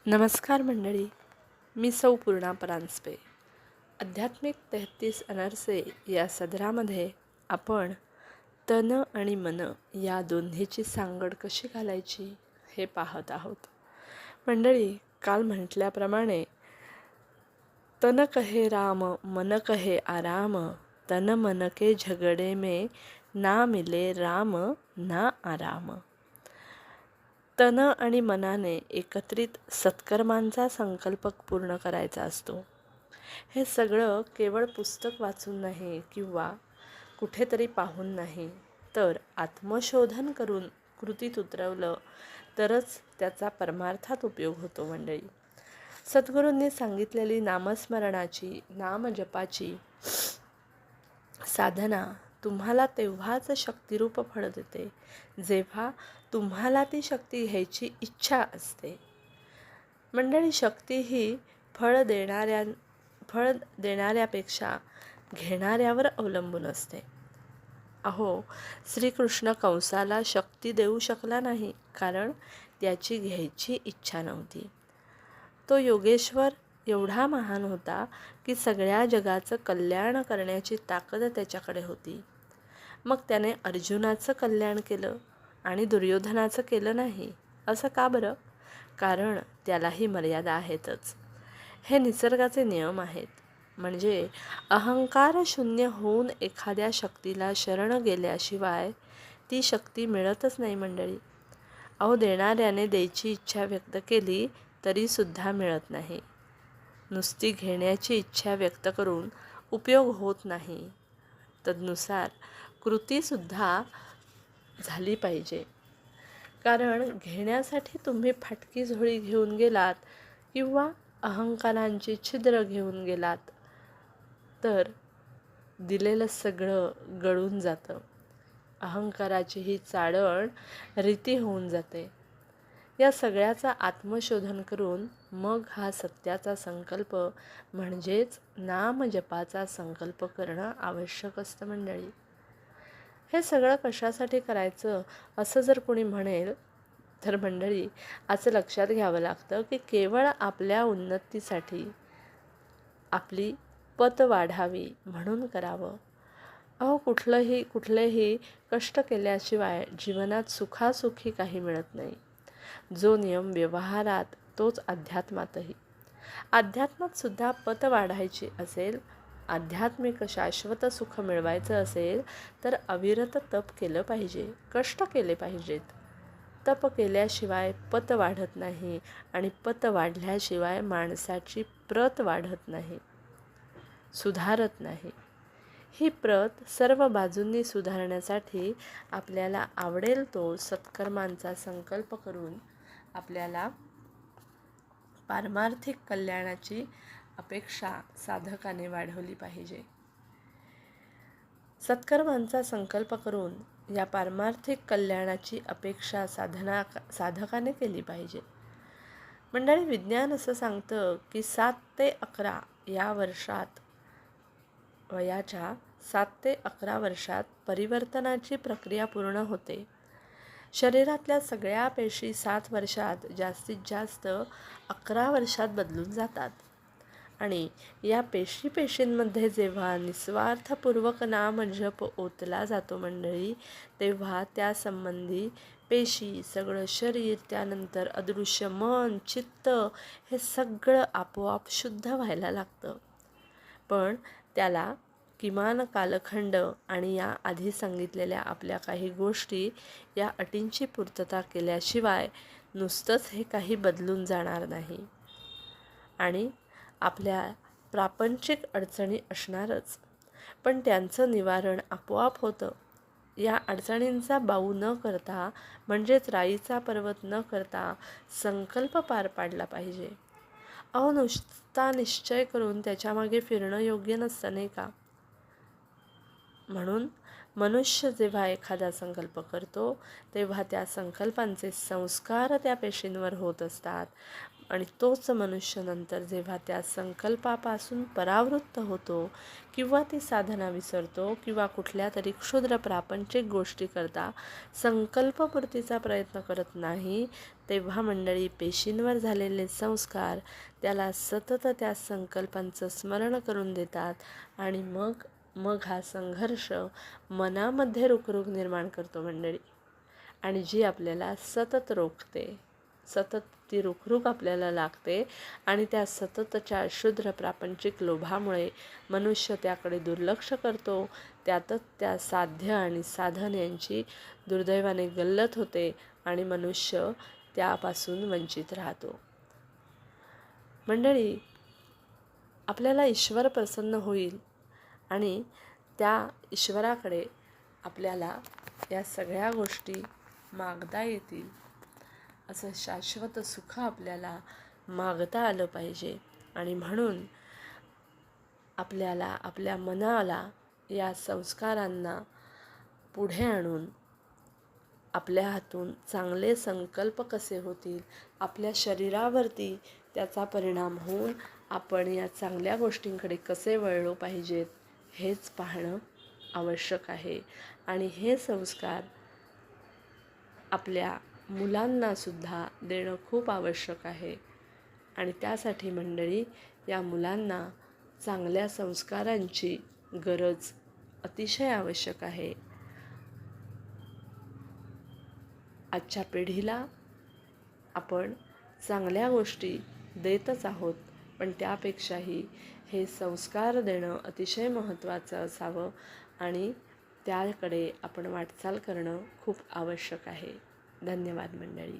नमस्कार मंडळी, मी सौ पूर्णा परांजपे. आध्यात्मिक 33 अनर्से या सदरामध्ये आपण तन आणि मन या दोन्हीची सांगड कशी घालायची हे पाहत आहोत. मंडळी, काल म्हटल्याप्रमाणे तन कहे राम मन कहे आराम, तन मन के झगडे में ना मिले राम ना आराम. तन आणि मनाने एकत्रित सत्कर्मांचा संकल्प पूर्ण करायचा असतो. हे सगळं केवळ पुस्तक वाचून नाही किंवा कुठेतरी पाहून नाही, तर आत्मशोधन करून कृतीत उतरवलं तरच त्याचा परमार्थात उपयोग होतो. मंडळी, सद्गुरूंनी सांगितलेली नामस्मरणाची, नामजपाची साधना तुम्हाला तेव्हाच शक्तिरूप फळ देते जेव्हा तुम्हाला ती शक्ती घ्यायची इच्छा असते. मंडळी, शक्ती ही फळ देणाऱ्यापेक्षा घेणाऱ्यावर अवलंबून असते. अहो, श्रीकृष्ण कंसाला शक्ती देऊ शकला नाही, कारण त्याची घ्यायची इच्छा नव्हती. तो योगेश्वर एवढा महान होता की सगळ्या जगाचं कल्याण करण्याची ताकद त्याच्याकडे होती. मग त्याने अर्जुनाचं कल्याण केलं आणि दुर्योधनाचं केलं नाही. असं का बरं? कारण त्यालाही मर्यादा आहेतच. हे निसर्गाचे नियम आहेत. म्हणजे अहंकार शून्य होऊन एखाद्या शक्तीला शरण गेल्याशिवाय ती शक्ती मिळतच नाही. मंडळी, अहो, देणाऱ्याने द्यायची इच्छा व्यक्त केली तरीसुद्धा मिळत नाही. नुसती घेण्याची इच्छा व्यक्त करून उपयोग होत नाही. तदनुसार कृतीसुद्धा झाली पाहिजे. कारण घेण्यासाठी तुम्ही फाटकी झोळी घेऊन गेलात किंवा अहंकारांची छिद्र घेऊन गेलात तर दिलेलं सगळं गळून जातं. अहंकाराची ही चाळण रीती होऊन जाते. या सगळ्याचा आत्मशोधन करून मग हा सत्याचा संकल्प म्हणजेच नामजपाचा संकल्प करणं आवश्यक असतं. मंडळी, हे सगळं कशासाठी करायचं असं जर कोणी म्हणेल तर मंडळी, असं लक्षात घ्यावं लागतं की केवळ आपल्या उन्नतीसाठी, आपली पत वाढावी म्हणून करावं. अहो, कुठलेही कष्ट केल्याशिवाय जीवनात सुखासुखी काही मिळत नाही. जो नियम व्यवहारात तोच अध्यात्मातही. अध्यात्मात सुद्धा पत वाढायची असेल, आध्यात्मिक शाश्वत सुख मिळवायचं असेल तर अविरत तप केलं पाहिजे, कष्ट केले पाहिजेत. तप केल्याशिवाय पत वाढत नाही आणि पत वाढल्याशिवाय माणसाची प्रत वाढत नाही, सुधारत नाही. ही प्रत सर्व बाजूंनी सुधारण्यासाठी आपल्याला आवडेल तो सत्कर्मांचा संकल्प करून आपल्याला पारमार्थिक कल्याणाची अपेक्षा साधकाने वाढवली पाहिजे. सत्कर्मांचा संकल्प करून या पारमार्थिक कल्याणाची अपेक्षा साधकाने केली पाहिजे. मंडळी, विज्ञान असं सांगतं की 7 ते 11 या वर्षात, वयाच्या 7 ते 11 वर्षात परिवर्तनाची प्रक्रिया पूर्ण होते. शरीरातल्या सगळ्या पेशी 7 वर्षात, जास्तीत जास्त 11 वर्षात बदलून जातात. आणि या पेशींमध्ये जेव्हा निस्वार्थपूर्वक नामजप ओतला जातो मंडळी, तेव्हा त्यासंबंधी पेशी, सगळं शरीर, त्यानंतर अदृश्य मन, चित्त हे सगळं आपोआप शुद्ध व्हायला लागतं. पण त्याला किमान कालखंड आणि या आधी सांगितलेल्या आपल्या काही गोष्टी या अटींची पूर्तता केल्याशिवाय नुसतंच हे काही बदलून जाणार नाही. आणि आपल्या प्रापंचिक अडचणी असणारच, पण त्यांचं निवारण आपोआप होतं. या अडचणींचा बाऊ न करता, म्हणजेच राईचा पर्वत न करता संकल्प पार पाडला पाहिजे. अहो, नुसता निश्चय करून त्याच्यामागे फिरणं योग्य नसतं, नाही का? म्हणून मनुष्य जेव्हा एखादा संकल्प करतो तेव्हा त्या संकल्पांचे संस्कार त्या पेशींवर होत असतात. आणि तोच मनुष्य नंतर जेव्हा त्या संकल्पापासून परावृत्त होतो किंवा ती साधना विसरतो किंवा कुठल्या तरी क्षुद्र प्रापंचिक गोष्टीकरता संकल्पपूर्तीचा प्रयत्न करत नाही, तेव्हा मंडळी पेशींवर झालेले संस्कार त्याला सतत त्या संकल्पांचं स्मरण करून देतात आणि मग हा संघर्ष मनामध्ये रुखरुख निर्माण करतो मंडळी, आणि जी आपल्याला सतत रोखते, सतत ती रुखरुख आपल्याला लागते आणि त्या सततच्या क्षुद्र प्रापंचिक लोभामुळे मनुष्य त्याकडे दुर्लक्ष करतो. त्यातच त्या साध्य आणि साधन यांची दुर्दैवाने गल्लत होते आणि मनुष्य त्यापासून वंचित राहतो. मंडळी, आपल्याला ईश्वर प्रसन्न होईल आणि त्या ईश्वराकडे आपल्याला या सगळ्या गोष्टी मागता येतील, असं शाश्वत सुख आपल्याला मागता आलं पाहिजे. आणि म्हणून आपल्याला आपल्या मनाला या संस्कारांना पुढे आणून आपल्या हातून चांगले संकल्प कसे होतील, आपल्या शरीरावरती त्याचा परिणाम होऊन आपण या चांगल्या गोष्टींकडे कसे वळलो पाहिजेत हेच पाहणं आवश्यक आहे. आणि हे संस्कार आपल्या मुलांनासुद्धा देणं खूप आवश्यक आहे. आणि त्यासाठी मंडळी, या मुलांना चांगल्या संस्कारांची गरज अतिशय आवश्यक आहे. आजच्या पिढीला आपण चांगल्या गोष्टी देतच आहोत, पण त्यापेक्षाही हे संस्कार देणं अतिशय महत्त्वाचं असावं आणि त्याकडे आपण वाटचाल करणं खूप आवश्यक आहे. धन्यवाद मंडळी.